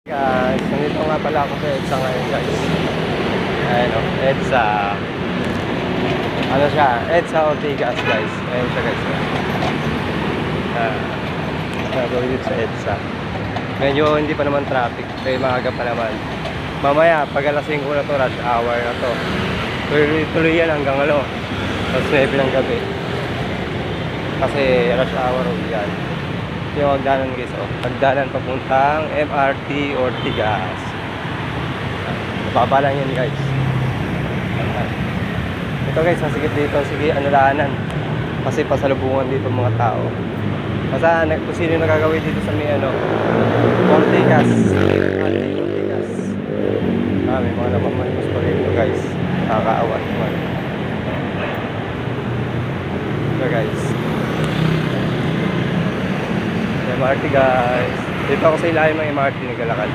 Guys, nandito nga pala ako sa EDSA ngayon guys. Ayan o, EDSA. Ano siya? EDSA Ortigas guys. Ayan siya guys. Nagawin dito sa EDSA. Medyo hindi pa naman traffic. Kaya maaga pa naman. Mamaya, pag alas 5 na to, rush hour na to. Tuloy yan hanggang ano, alas 9 ng gabi. Kasi rush hour yan. Yung hagdanan guys, oh. Hagdanan papuntang MRT Ortigas. Baba lang yan guys. Ito guys, masigit dito. Sige, anulanan. Kasi pasalubungan dito mga tao. Basta kung sino nakagawin dito sa may ano, Ortigas. Ortigas. May mga namamalimos pa rin ito guys. Nakakaawa naman. Ito guys. MRT guys. Dito ako sa ilalim ng MRT, naglalakad.